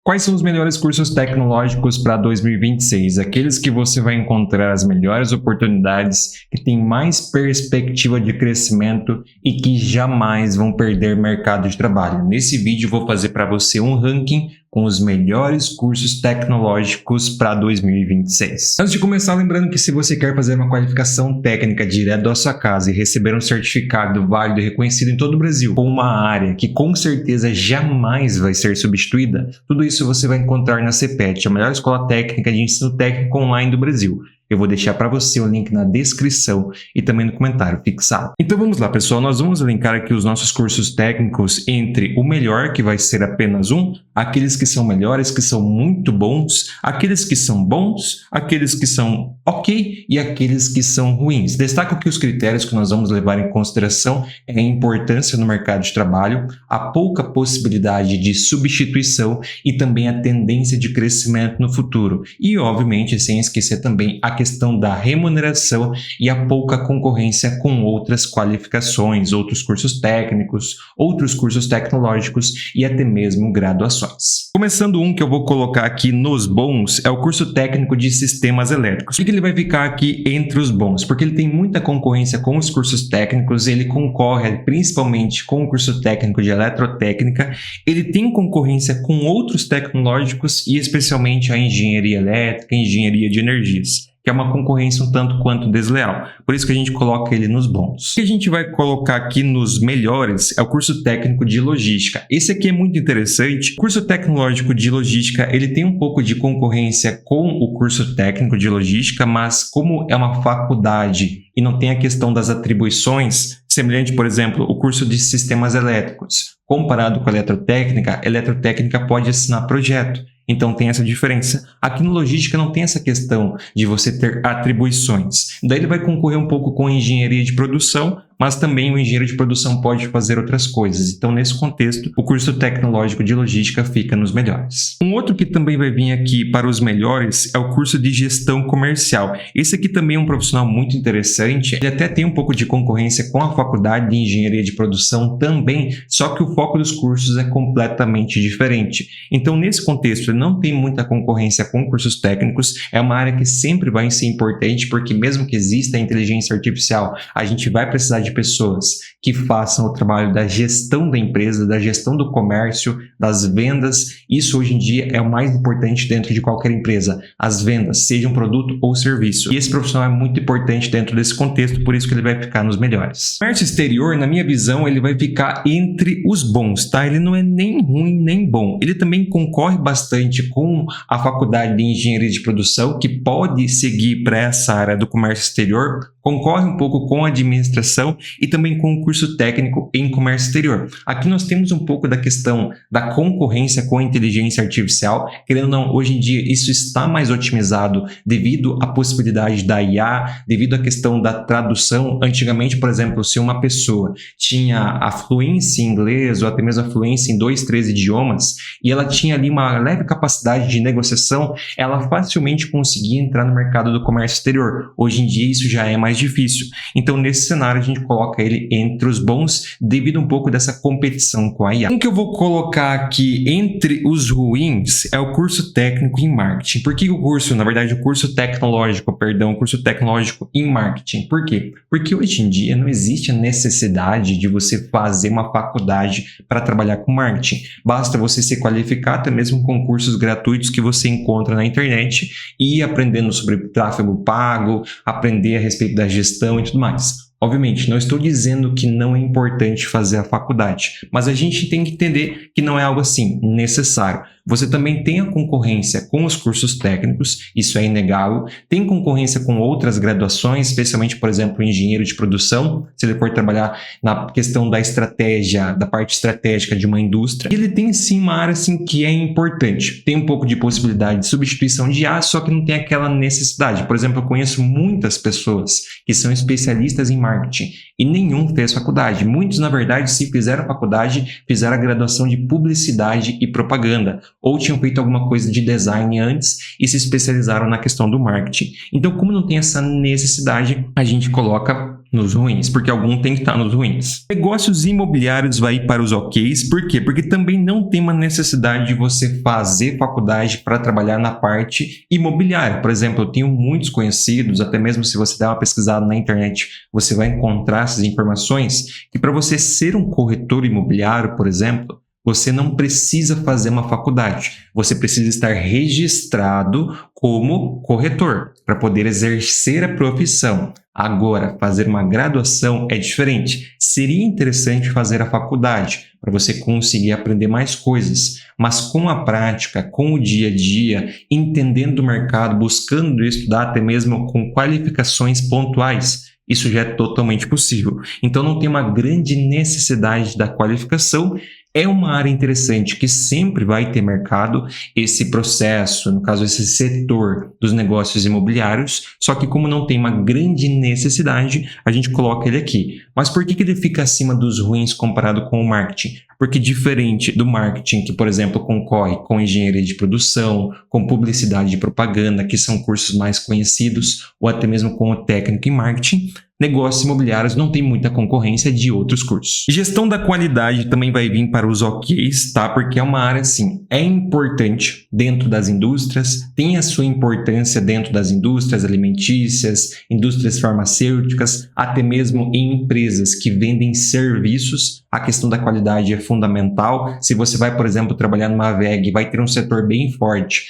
Quais são os melhores cursos tecnológicos para 2026? Aqueles que você vai encontrar as melhores oportunidades, que têm mais perspectiva de crescimento e que jamais vão perder mercado de trabalho. Nesse vídeo eu vou fazer para você um ranking com os melhores cursos tecnológicos para 2026. Antes de começar, lembrando que se você quer fazer uma qualificação técnica direto da sua casa e receber um certificado válido e reconhecido em todo o Brasil, com uma área que com certeza jamais vai ser substituída, tudo isso você vai encontrar na CPET, a melhor escola técnica de ensino técnico online do Brasil. Eu vou deixar para você o link na descrição e também no comentário fixado. Então vamos lá, pessoal, nós vamos elencar aqui os nossos cursos técnicos entre o melhor, que vai ser apenas um, aqueles que são melhores, que são muito bons, aqueles que são bons, aqueles que são ok e aqueles que são ruins. Destaco que os critérios que nós vamos levar em consideração é a importância no mercado de trabalho, a pouca possibilidade de substituição e também a tendência de crescimento no futuro. E, obviamente, sem esquecer também a questão da remuneração e a pouca concorrência com outras qualificações, outros cursos técnicos, outros cursos tecnológicos e até mesmo graduações. Começando um que eu vou colocar aqui nos bons é o curso técnico de sistemas elétricos. Por que ele vai ficar aqui entre os bons? Porque ele tem muita concorrência com os cursos técnicos, ele concorre principalmente com o curso técnico de eletrotécnica, ele tem concorrência com outros tecnológicos e especialmente a engenharia elétrica, engenharia de energias, que é uma concorrência um tanto quanto desleal. Por isso que a gente coloca ele nos bons. O que a gente vai colocar aqui nos melhores é o curso técnico de logística. Esse aqui é muito interessante. O curso tecnológico de logística, ele tem um pouco de concorrência com o curso técnico de logística, mas como é uma faculdade e não tem a questão das atribuições, semelhante, por exemplo, o curso de sistemas elétricos, comparado com a eletrotécnica pode assinar projeto. Então tem essa diferença. Aqui no logística não tem essa questão de você ter atribuições. Daí ele vai concorrer um pouco com a engenharia de produção, mas também o engenheiro de produção pode fazer outras coisas. Então, nesse contexto, o curso tecnológico de logística fica nos melhores. Um outro que também vai vir aqui para os melhores é o curso de gestão comercial. Esse aqui também é um profissional muito interessante. Ele até tem um pouco de concorrência com a faculdade de engenharia de produção também, só que o foco dos cursos é completamente diferente. Então, nesse contexto, ele não tem muita concorrência com cursos técnicos. É uma área que sempre vai ser importante, porque mesmo que exista a inteligência artificial, a gente vai precisar de pessoas que façam o trabalho da gestão da empresa, da gestão do comércio, das vendas. Isso hoje em dia é o mais importante dentro de qualquer empresa. As vendas, seja um produto ou serviço. E esse profissional é muito importante dentro desse contexto, por isso que ele vai ficar nos melhores. O comércio exterior, na minha visão, ele vai ficar entre os bons, tá? Ele não é nem ruim nem bom. Ele também concorre bastante com a faculdade de engenharia de produção, que pode seguir para essa área do comércio exterior, concorre um pouco com a administração e também com o curso técnico em comércio exterior. Aqui nós temos um pouco da questão da concorrência com a inteligência artificial. Querendo ou não, hoje em dia isso está mais otimizado devido à possibilidade da IA, devido à questão da tradução. Antigamente, por exemplo, se uma pessoa tinha a fluência em inglês ou até mesmo a fluência em 2, 3 idiomas e ela tinha ali uma leve capacidade de negociação, ela facilmente conseguia entrar no mercado do comércio exterior. Hoje em dia isso já é mais difícil. Então, nesse cenário, a gente coloca ele entre os bons devido um pouco dessa competição com a IA. Um que eu vou colocar aqui entre os ruins é o curso técnico em marketing. Por que o curso tecnológico em marketing? Por quê? Porque hoje em dia não existe a necessidade de você fazer uma faculdade para trabalhar com marketing. Basta você se qualificar até mesmo com cursos gratuitos que você encontra na internet e ir aprendendo sobre tráfego pago, aprender a respeito da gestão e tudo mais. Obviamente, não estou dizendo que não é importante fazer a faculdade, mas a gente tem que entender que não é algo assim necessário. Você também tem a concorrência com os cursos técnicos, isso é inegável. Tem concorrência com outras graduações, especialmente, por exemplo, engenheiro de produção, se ele for trabalhar na questão da estratégia, da parte estratégica de uma indústria. Ele tem sim uma área assim, que é importante. Tem um pouco de possibilidade de substituição de IA, só que não tem aquela necessidade. Por exemplo, eu conheço muitas pessoas que são especialistas em marketing e nenhum fez faculdade. Muitos, na verdade, se fizeram faculdade, fizeram a graduação de publicidade e propaganda, ou tinham feito alguma coisa de design antes e se especializaram na questão do marketing. Então, como não tem essa necessidade, a gente coloca nos ruins, porque algum tem que estar nos ruins. Negócios imobiliários vai ir para os OKs, por quê? Porque também não tem uma necessidade de você fazer faculdade para trabalhar na parte imobiliária. Por exemplo, eu tenho muitos conhecidos, até mesmo se você der uma pesquisada na internet, você vai encontrar essas informações, que para você ser um corretor imobiliário, por exemplo, você não precisa fazer uma faculdade, você precisa estar registrado como corretor para poder exercer a profissão. Agora, fazer uma graduação é diferente. Seria interessante fazer a faculdade para você conseguir aprender mais coisas, mas com a prática, com o dia a dia, entendendo o mercado, buscando estudar até mesmo com qualificações pontuais, isso já é totalmente possível. Então não tem uma grande necessidade da qualificação. É uma área interessante que sempre vai ter mercado, esse processo, no caso esse setor dos negócios imobiliários, só que como não tem uma grande necessidade, a gente coloca ele aqui. Mas por que ele fica acima dos ruins comparado com o marketing? Porque diferente do marketing, que por exemplo concorre com engenharia de produção, com publicidade e propaganda, que são cursos mais conhecidos, ou até mesmo com o técnico em marketing, negócios imobiliários não tem muita concorrência de outros cursos. Gestão da qualidade também vai vir para os OKs, tá? Porque é uma área, assim, é importante dentro das indústrias, tem a sua importância dentro das indústrias alimentícias, indústrias farmacêuticas, até mesmo em empresas que vendem serviços, a questão da qualidade é fundamental. Se você vai, por exemplo, trabalhar numa WEG, vai ter um setor bem forte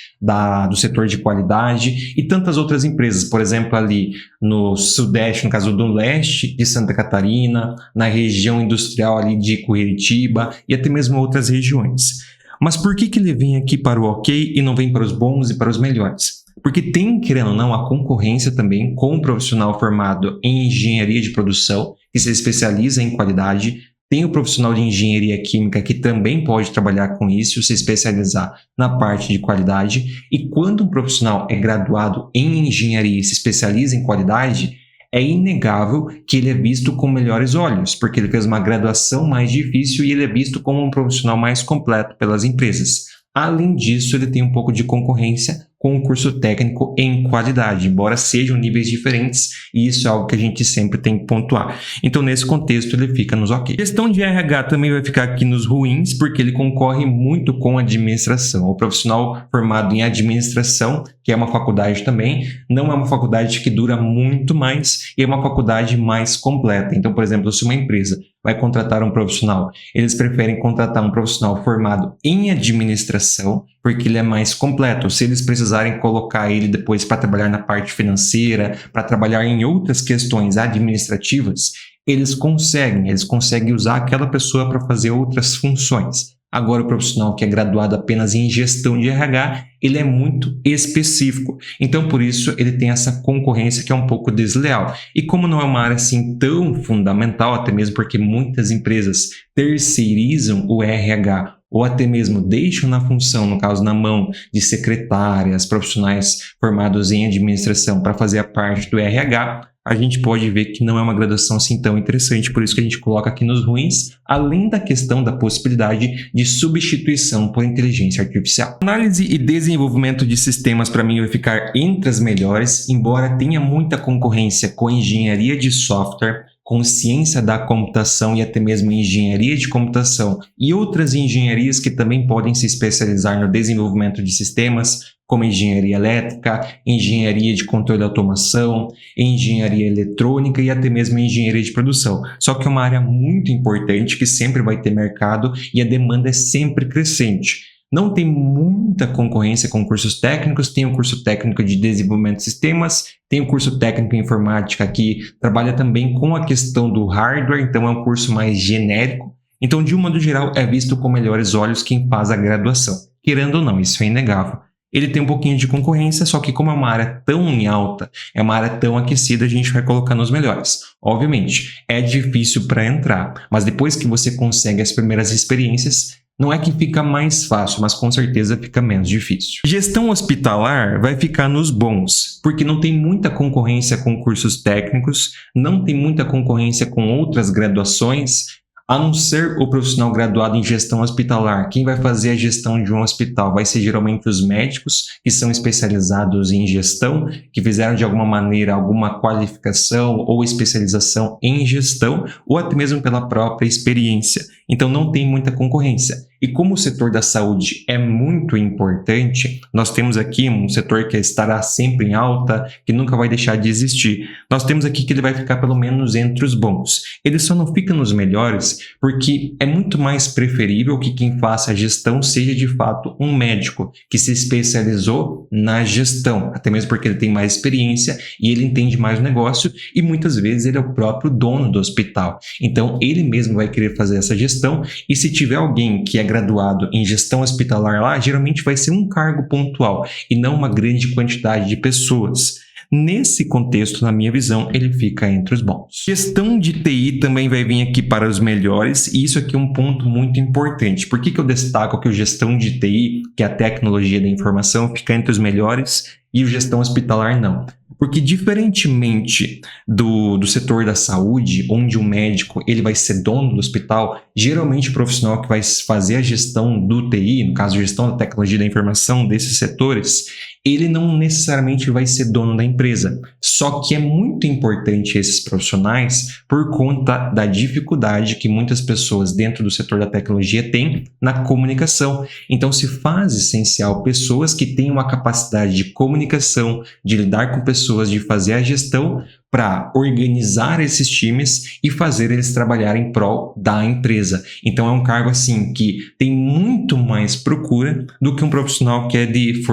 do setor de qualidade e tantas outras empresas, por exemplo, ali no Sudeste, no caso do Leste de Santa Catarina, na região industrial ali de Curitiba e até mesmo outras regiões. Mas por que ele vem aqui para o OK e não vem para os bons e para os melhores? Porque tem, querendo ou não, a concorrência também com um profissional formado em engenharia de produção, que se especializa em qualidade. Tem o profissional de engenharia química que também pode trabalhar com isso, se especializar na parte de qualidade. E quando um profissional é graduado em engenharia e se especializa em qualidade, é inegável que ele é visto com melhores olhos, porque ele fez uma graduação mais difícil e ele é visto como um profissional mais completo pelas empresas. Além disso, ele tem um pouco de concorrência com o curso técnico em qualidade, embora sejam níveis diferentes, e isso é algo que a gente sempre tem que pontuar. Então, nesse contexto, ele fica nos OK. Gestão de RH também vai ficar aqui nos ruins, porque ele concorre muito com administração. O profissional formado em administração, que é uma faculdade também, não é uma faculdade que dura muito mais, e é uma faculdade mais completa. Então, por exemplo, se uma empresa vai contratar um profissional, eles preferem contratar um profissional formado em administração, porque ele é mais completo. Se eles precisarem colocar ele depois para trabalhar na parte financeira, para trabalhar em outras questões administrativas, eles conseguem usar aquela pessoa para fazer outras funções. Agora, o profissional que é graduado apenas em gestão de RH, ele é muito específico. Então, por isso, ele tem essa concorrência que é um pouco desleal. E como não é uma área assim tão fundamental, até mesmo porque muitas empresas terceirizam o RH ou até mesmo deixam na função, no caso, na mão de secretárias, profissionais formados em administração para fazer a parte do RH, a gente pode ver que não é uma graduação assim tão interessante, por isso que a gente coloca aqui nos ruins, além da questão da possibilidade de substituição por inteligência artificial. Análise e desenvolvimento de sistemas, para mim, vai ficar entre as melhores, embora tenha muita concorrência com engenharia de software, com ciência da computação e até mesmo engenharia de computação e outras engenharias que também podem se especializar no desenvolvimento de sistemas, como engenharia elétrica, engenharia de controle e automação, engenharia eletrônica e até mesmo engenharia de produção. Só que é uma área muito importante que sempre vai ter mercado e a demanda é sempre crescente. Não tem muita concorrência com cursos técnicos, tem o curso técnico de desenvolvimento de sistemas, tem o curso técnico em informática que trabalha também com a questão do hardware, então é um curso mais genérico. Então, de um modo geral, é visto com melhores olhos quem faz a graduação. Querendo ou não, isso é inegável. Ele tem um pouquinho de concorrência, só que como é uma área tão em alta, é uma área tão aquecida, a gente vai colocar nos melhores. Obviamente, é difícil para entrar, mas depois que você consegue as primeiras experiências, não é que fica mais fácil, mas com certeza fica menos difícil. Gestão hospitalar vai ficar nos bons, porque não tem muita concorrência com cursos técnicos, não tem muita concorrência com outras graduações. A não ser o profissional graduado em gestão hospitalar, quem vai fazer a gestão de um hospital vai ser geralmente os médicos que são especializados em gestão, que fizeram de alguma maneira alguma qualificação ou especialização em gestão, ou até mesmo pela própria experiência. Então não tem muita concorrência. E como o setor da saúde é muito importante, nós temos aqui um setor que estará sempre em alta, que nunca vai deixar de existir. Nós temos aqui que ele vai ficar pelo menos entre os bons. Ele só não fica nos melhores porque é muito mais preferível que quem faça a gestão seja de fato um médico que se especializou na gestão, até mesmo porque ele tem mais experiência e ele entende mais o negócio e muitas vezes ele é o próprio dono do hospital. Então ele mesmo vai querer fazer essa gestão e se tiver alguém que é graduado em gestão hospitalar lá, geralmente vai ser um cargo pontual e não uma grande quantidade de pessoas. Nesse contexto, na minha visão, ele fica entre os bons. Gestão de TI também vai vir aqui para os melhores e isso aqui é um ponto muito importante. Por que eu destaco que o gestão de TI, que é a tecnologia da informação, fica entre os melhores e o gestão hospitalar não? Porque diferentemente do setor da saúde, onde o médico ele vai ser dono do hospital, geralmente o profissional que vai fazer a gestão do TI, no caso a gestão da tecnologia da informação desses setores, ele não necessariamente vai ser dono da empresa. Só que é muito importante esses profissionais por conta da dificuldade que muitas pessoas dentro do setor da tecnologia têm na comunicação. Então se faz essencial pessoas que tenham a capacidade de comunicação, de lidar com pessoas, de fazer a gestão para organizar esses times e fazer eles trabalharem em prol da empresa. Então é um cargo assim que tem muito mais procura do que um profissional que é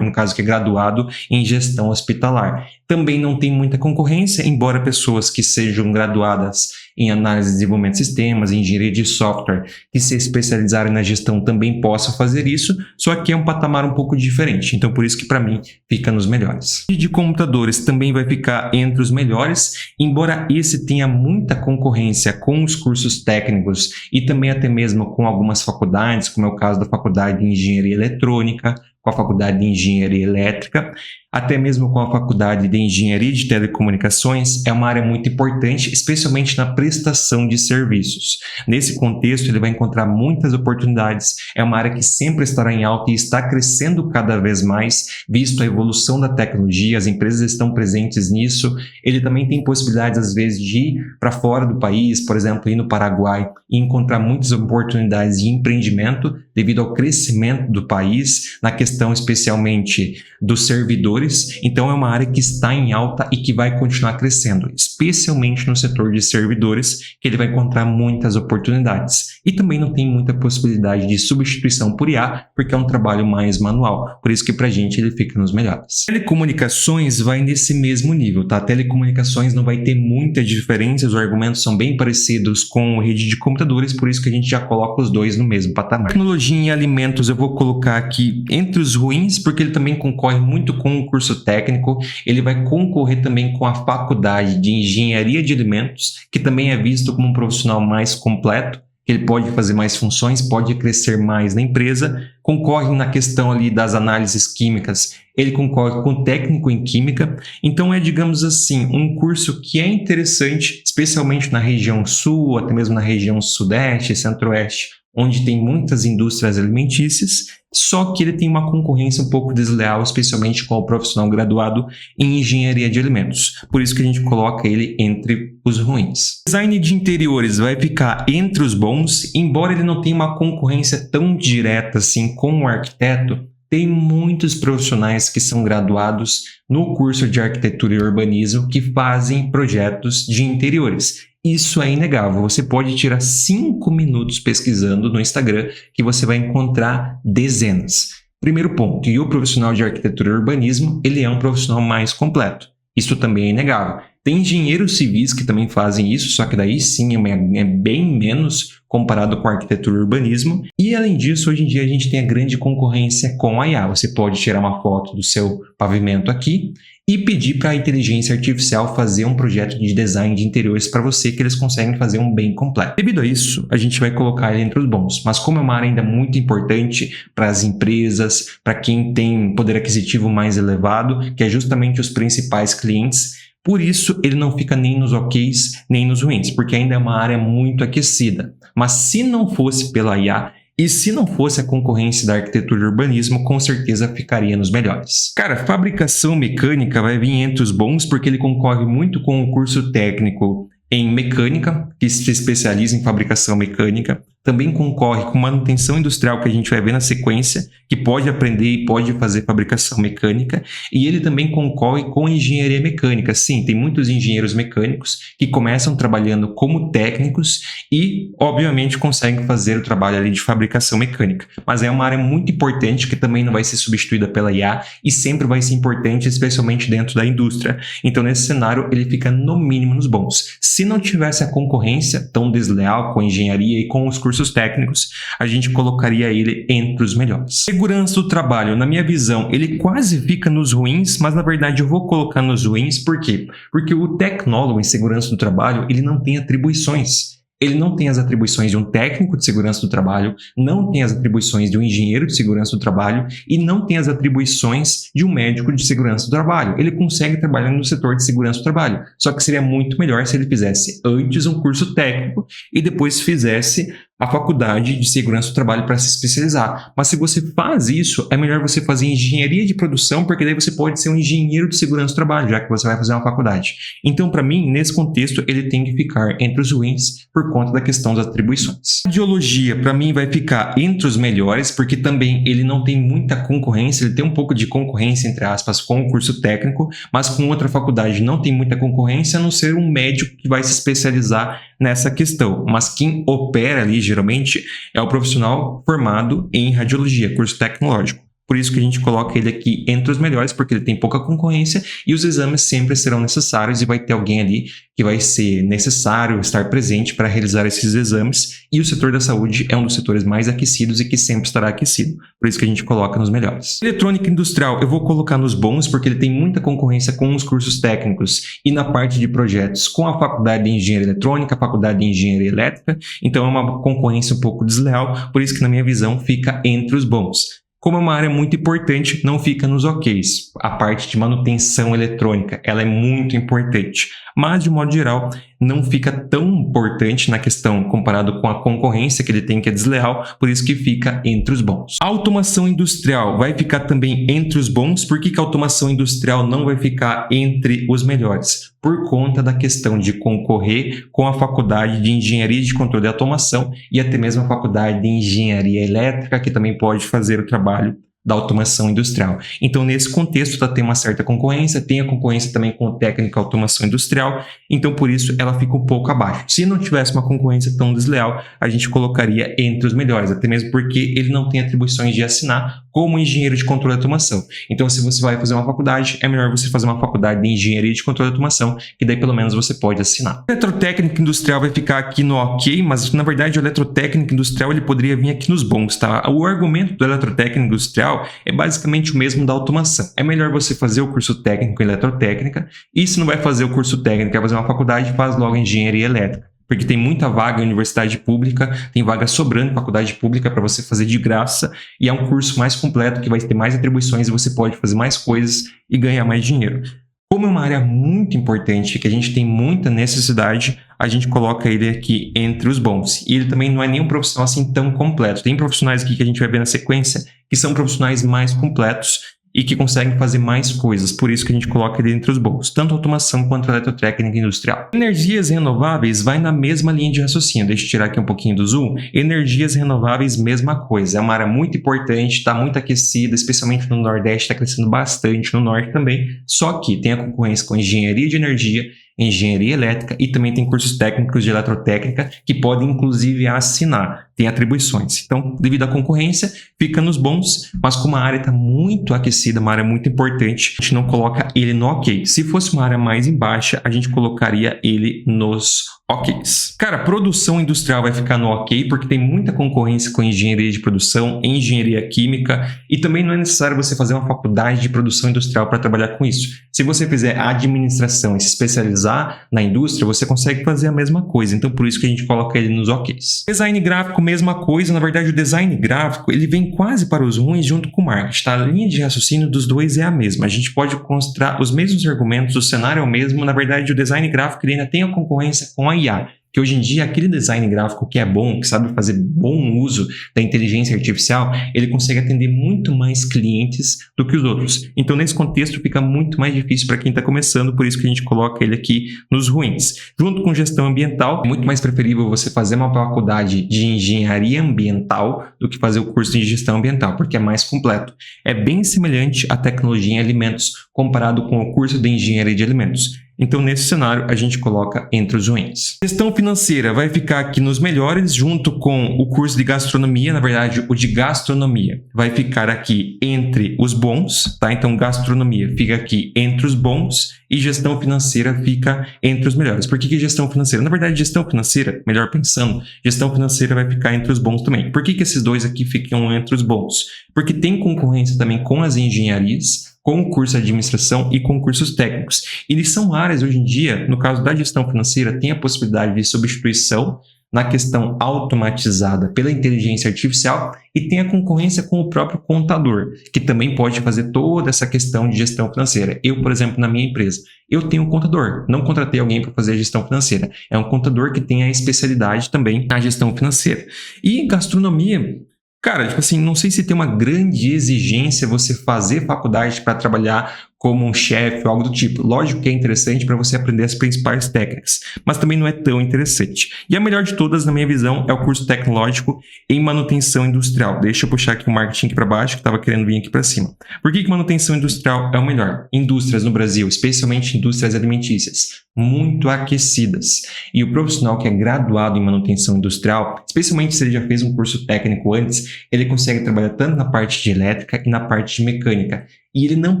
no caso que é graduado em gestão hospitalar. Também não tem muita concorrência, embora pessoas que sejam graduadas em análise e desenvolvimento de sistemas, em engenharia de software, que se especializarem na gestão também possam fazer isso, só que é um patamar um pouco diferente. Então por isso que para mim fica nos melhores. E de computadores também vai ficar entre os melhores, embora esse tenha muita concorrência com os cursos técnicos e também até mesmo com algumas faculdades, como é o caso da Faculdade de Engenharia Eletrônica, com a Faculdade de Engenharia Elétrica, até mesmo com a Faculdade de Engenharia de Telecomunicações, é uma área muito importante, especialmente na prestação de serviços. Nesse contexto, ele vai encontrar muitas oportunidades, é uma área que sempre estará em alta e está crescendo cada vez mais, visto a evolução da tecnologia, as empresas estão presentes nisso. Ele também tem possibilidades, às vezes, de ir para fora do país, por exemplo, ir no Paraguai e encontrar muitas oportunidades de empreendimento devido ao crescimento do país, na questão especialmente dos servidores. Então é uma área que está em alta e que vai continuar crescendo, especialmente no setor de servidores, que ele vai encontrar muitas oportunidades. E também não tem muita possibilidade de substituição por IA, porque é um trabalho mais manual, por isso que pra gente ele fica nos melhores. Telecomunicações vai nesse mesmo nível, tá? Telecomunicações não vai ter muita diferença, os argumentos são bem parecidos com rede de computadores, por isso que a gente já coloca os dois no mesmo patamar. Tecnologia em alimentos eu vou colocar aqui entre os ruins, porque ele também concorre muito com o curso técnico, ele vai concorrer também com a Faculdade de Engenharia de Alimentos, que também é visto como um profissional mais completo, que ele pode fazer mais funções, pode crescer mais na empresa, concorre na questão ali das análises químicas, ele concorre com o técnico em química, então é, digamos assim, um curso que é interessante, especialmente na região sul, até mesmo na região sudeste, centro-oeste, onde tem muitas indústrias alimentícias, só que ele tem uma concorrência um pouco desleal, especialmente com o profissional graduado em engenharia de alimentos. Por isso que a gente coloca ele entre os ruins. Design de interiores vai ficar entre os bons, embora ele não tenha uma concorrência tão direta assim com o arquiteto, tem muitos profissionais que são graduados no curso de arquitetura e urbanismo que fazem projetos de interiores. Isso é inegável, você pode tirar 5 minutos pesquisando no Instagram que você vai encontrar dezenas. Primeiro ponto, e o profissional de arquitetura e urbanismo, ele é um profissional mais completo. Isso também é inegável. Tem engenheiros civis que também fazem isso, só que daí sim é bem menos comparado com arquitetura e urbanismo. E além disso, hoje em dia a gente tem a grande concorrência com a IA. Você pode tirar uma foto do seu pavimento aqui e pedir para a inteligência artificial fazer um projeto de design de interiores para você, que eles conseguem fazer um bem completo. Devido a isso, a gente vai colocar ele entre os bons. Mas como é uma área ainda muito importante para as empresas, para quem tem poder aquisitivo mais elevado, que é justamente os principais clientes, Por isso, ele não fica nem nos OKs, nem nos ruins, porque ainda é uma área muito aquecida. Mas se não fosse pela IA, e se não fosse a concorrência da arquitetura e urbanismo, com certeza ficaria nos melhores. Cara, fabricação mecânica vai vir entre os bons porque ele concorre muito com o curso técnico em mecânica, que se especializa em fabricação mecânica. Também concorre com manutenção industrial, que a gente vai ver na sequência, que pode aprender e pode fazer fabricação mecânica. E ele também concorre com engenharia mecânica. Sim, tem muitos engenheiros mecânicos que começam trabalhando como técnicos e, obviamente, conseguem fazer o trabalho ali de fabricação mecânica. Mas é uma área muito importante que também não vai ser substituída pela IA e sempre vai ser importante, especialmente dentro da indústria. Então, nesse cenário, ele fica no mínimo nos bons. Se não tivesse a concorrência tão desleal com a engenharia e com os cursos técnicos, a gente colocaria ele entre os melhores. Segurança do trabalho, na minha visão, ele quase fica nos ruins, mas na verdade eu vou colocar nos ruins, por quê? Porque o tecnólogo em segurança do trabalho, ele não tem atribuições. Ele não tem as atribuições de um técnico de segurança do trabalho, não tem as atribuições de um engenheiro de segurança do trabalho e não tem as atribuições de um médico de segurança do trabalho. Ele consegue trabalhar no setor de segurança do trabalho, só que seria muito melhor se ele fizesse antes um curso técnico e depois fizesse a faculdade de segurança do trabalho para se especializar. Mas se você faz isso, é melhor você fazer engenharia de produção, porque daí você pode ser um engenheiro de segurança do trabalho, já que você vai fazer uma faculdade. Então, para mim, nesse contexto, ele tem que ficar entre os ruins por conta da questão das atribuições. Radiologia, para mim, vai ficar entre os melhores, porque também ele não tem muita concorrência, ele tem um pouco de concorrência, entre aspas, com o curso técnico, mas com outra faculdade não tem muita concorrência, a não ser um médico que vai se especializar nessa questão. Mas quem opera ali, geralmente, é o profissional formado em radiologia, curso tecnológico. Por isso que a gente coloca ele aqui entre os melhores, porque ele tem pouca concorrência e os exames sempre serão necessários e vai ter alguém ali que vai ser necessário estar presente para realizar esses exames. E o setor da saúde é um dos setores mais aquecidos e que sempre estará aquecido. Por isso que a gente coloca nos melhores. Eletrônica industrial, eu vou colocar nos bons porque ele tem muita concorrência com os cursos técnicos e na parte de projetos com a faculdade de engenharia eletrônica, a faculdade de engenharia elétrica. Então é uma concorrência um pouco desleal, por isso que na minha visão fica entre os bons. Como é uma área muito importante, não fica nos OKs. A parte de manutenção eletrônica, ela é muito importante. Mas, de modo geral, não fica tão importante na questão comparado com a concorrência que ele tem, que é desleal, por isso que fica entre os bons. A automação industrial vai ficar também entre os bons. Por que a automação industrial não vai ficar entre os melhores? Por conta da questão de concorrer com a faculdade de engenharia de controle e automação e até mesmo a faculdade de engenharia elétrica, que também pode fazer o trabalho da automação industrial. Então, nesse contexto, tem uma certa concorrência, tem a concorrência também com o técnico automação industrial, então, por isso, ela fica um pouco abaixo. Se não tivesse uma concorrência tão desleal, a gente colocaria entre os melhores, até mesmo porque ele não tem atribuições de assinar como engenheiro de controle e automação. Então, se você vai fazer uma faculdade, é melhor você fazer uma faculdade de engenharia de controle e automação, que daí, pelo menos, você pode assinar. O eletrotécnico industrial vai ficar aqui no ok, mas, na verdade, o eletrotécnico industrial ele poderia vir aqui nos bons, tá? O argumento do eletrotécnico industrial é basicamente o mesmo da automação. É melhor você fazer o curso técnico em eletrotécnica e se não vai fazer o curso técnico, vai fazer uma faculdade, faz logo engenharia elétrica. Porque tem muita vaga em universidade pública, tem vaga sobrando em faculdade pública para você fazer de graça e é um curso mais completo que vai ter mais atribuições e você pode fazer mais coisas e ganhar mais dinheiro. Como é uma área muito importante, que a gente tem muita necessidade, a gente coloca ele aqui entre os bons. E ele também não é nenhum profissional assim tão completo. Tem profissionais aqui que a gente vai ver na sequência que são profissionais mais completos e que conseguem fazer mais coisas. Por isso que a gente coloca ele entre os bons, tanto automação quanto eletrotécnica industrial. Energias renováveis vai na mesma linha de raciocínio. Deixa eu tirar aqui um pouquinho do zoom. Energias renováveis, mesma coisa. É uma área muito importante, está muito aquecida, especialmente no Nordeste, está crescendo bastante, no Norte também. Só que tem a concorrência com engenharia de energia, engenharia elétrica e também tem cursos técnicos de eletrotécnica que podem inclusive assinar, tem atribuições. Então, devido à concorrência, fica nos bons, mas como a área está muito aquecida, uma área muito importante, a gente não coloca ele no ok. Se fosse uma área mais em baixa, a gente colocaria ele nos Ok. Cara, produção industrial vai ficar no ok, porque tem muita concorrência com engenharia de produção, engenharia química, e também não é necessário você fazer uma faculdade de produção industrial para trabalhar com isso. Se você fizer administração e se especializar na indústria, você consegue fazer a mesma coisa. Então, por isso que a gente coloca ele nos oks. Design gráfico, mesma coisa. Na verdade, o design gráfico, ele vem quase para os ruins junto com o marketing, tá? A linha de raciocínio dos dois é a mesma. A gente pode considerar os mesmos argumentos, o cenário é o mesmo. Na verdade, o design gráfico ele ainda tem a concorrência com a IA. Que hoje em dia, aquele design gráfico que é bom, que sabe fazer bom uso da inteligência artificial, ele consegue atender muito mais clientes do que os outros. Então, nesse contexto, fica muito mais difícil para quem está começando, por isso que a gente coloca ele aqui nos ruins. Junto com gestão ambiental, é muito mais preferível você fazer uma faculdade de engenharia ambiental do que fazer o curso de gestão ambiental, porque é mais completo. É bem semelhante à tecnologia em alimentos, comparado com o curso de engenharia de alimentos. Então, nesse cenário, a gente coloca entre os ruins. Gestão financeira vai ficar aqui nos melhores, junto com o curso de gastronomia. Na verdade, o de gastronomia vai ficar aqui entre os bons, tá? Então, gastronomia fica aqui entre os bons e gestão financeira fica entre os melhores. Por que gestão financeira? Na verdade, gestão financeira, melhor pensando, gestão financeira vai ficar entre os bons também. Por que esses dois aqui ficam entre os bons? Porque tem concorrência também com as engenharias, com o curso de administração e com cursos técnicos. Eles são áreas, hoje em dia, no caso da gestão financeira, tem a possibilidade de substituição na questão automatizada pela inteligência artificial e tem a concorrência com o próprio contador, que também pode fazer toda essa questão de gestão financeira. Eu, por exemplo, na minha empresa, eu tenho um contador, não contratei alguém para fazer a gestão financeira. É um contador que tem a especialidade também na gestão financeira. E gastronomia... Cara, tipo assim, não sei se tem uma grande exigência você fazer faculdade para trabalhar como um chefe ou algo do tipo. Lógico que é interessante para você aprender as principais técnicas, mas também não é tão interessante. E a melhor de todas, na minha visão, é o curso tecnológico em manutenção industrial. Deixa eu puxar aqui o marketing aqui para baixo, que estava querendo vir aqui para cima. Por que manutenção industrial é o melhor? Indústrias no Brasil, especialmente indústrias alimentícias, muito aquecidas. E o profissional que é graduado em manutenção industrial, especialmente se ele já fez um curso técnico antes, ele consegue trabalhar tanto na parte de elétrica e na parte de mecânica. E ele não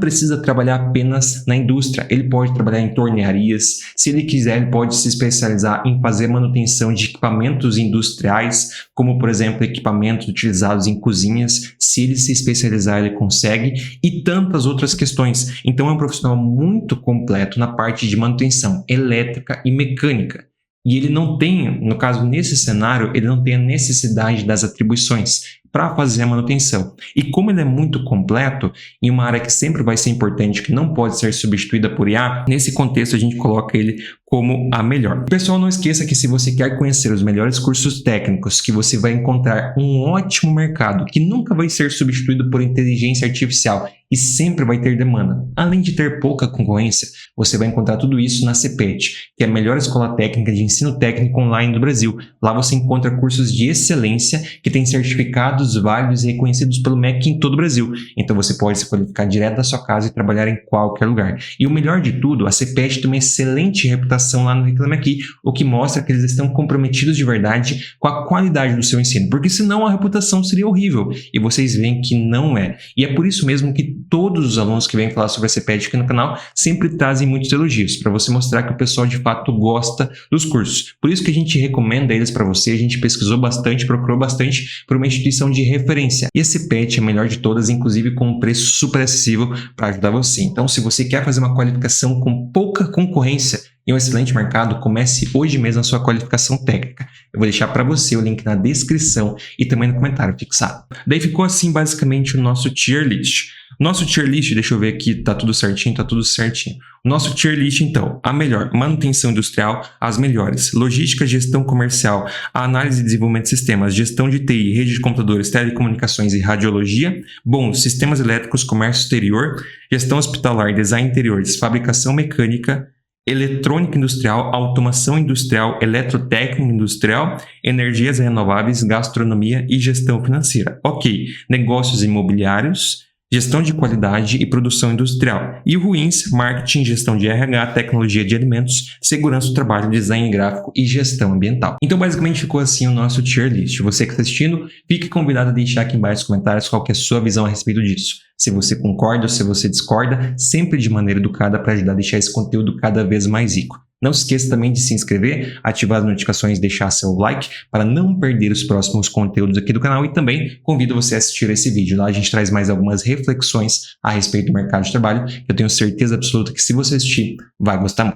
precisa trabalhar apenas na indústria, ele pode trabalhar em tornearias, se ele quiser ele pode se especializar em fazer manutenção de equipamentos industriais, como por exemplo equipamentos utilizados em cozinhas, se ele se especializar ele consegue, e tantas outras questões. Então é um profissional muito completo na parte de manutenção elétrica e mecânica. E ele não tem, no caso nesse cenário, ele não tem a necessidade das atribuições para fazer a manutenção. E como ele é muito completo, em uma área que sempre vai ser importante, que não pode ser substituída por IA, nesse contexto a gente coloca ele como a melhor. Pessoal, não esqueça que se você quer conhecer os melhores cursos técnicos, que você vai encontrar um ótimo mercado, que nunca vai ser substituído por inteligência artificial e sempre vai ter demanda. Além de ter pouca concorrência, você vai encontrar tudo isso na CPET, que é a melhor escola técnica de ensino técnico online do Brasil. Lá você encontra cursos de excelência que têm certificados válidos e reconhecidos pelo MEC em todo o Brasil. Então você pode se qualificar direto da sua casa e trabalhar em qualquer lugar. E o melhor de tudo, a CPET tem uma excelente reputação lá no Reclame Aqui, o que mostra que eles estão comprometidos de verdade com a qualidade do seu ensino, porque senão a reputação seria horrível, e vocês veem que não é. E é por isso mesmo que todos os alunos que vêm falar sobre a CPET aqui no canal sempre trazem muitos elogios, para você mostrar que o pessoal de fato gosta dos cursos. Por isso que a gente recomenda eles para você, a gente pesquisou bastante, procurou bastante por uma instituição de referência. E a CPET é a melhor de todas, inclusive com um preço super acessível para ajudar você. Então, se você quer fazer uma qualificação com pouca concorrência e um excelente mercado, comece hoje mesmo a sua qualificação técnica. Eu vou deixar para você o link na descrição e também no comentário fixado. Daí ficou assim basicamente o nosso tier list. O nosso tier list, deixa eu ver aqui, tá tudo certinho, tá tudo certinho. O nosso tier list, então, a melhor, manutenção industrial, as melhores, logística, gestão comercial, a análise e desenvolvimento de sistemas, gestão de TI, rede de computadores, telecomunicações e radiologia, bons, sistemas elétricos, comércio exterior, gestão hospitalar, design interiores, fabricação mecânica, eletrônica industrial, automação industrial, eletrotécnica industrial, energias renováveis, gastronomia e gestão financeira. Ok, negócios imobiliários, gestão de qualidade e produção industrial. E ruins, marketing, gestão de RH, tecnologia de alimentos, segurança do trabalho, design gráfico e gestão ambiental. Então, basicamente, ficou assim o nosso tier list. Você que está assistindo, fique convidado a deixar aqui embaixo nos comentários qual que é a sua visão a respeito disso. Se você concorda ou se você discorda, sempre de maneira educada para ajudar a deixar esse conteúdo cada vez mais rico. Não se esqueça também de se inscrever, ativar as notificações e deixar seu like para não perder os próximos conteúdos aqui do canal, e também convido você a assistir esse vídeo. Lá a gente traz mais algumas reflexões a respeito do mercado de trabalho. Eu tenho certeza absoluta que se você assistir, vai gostar muito.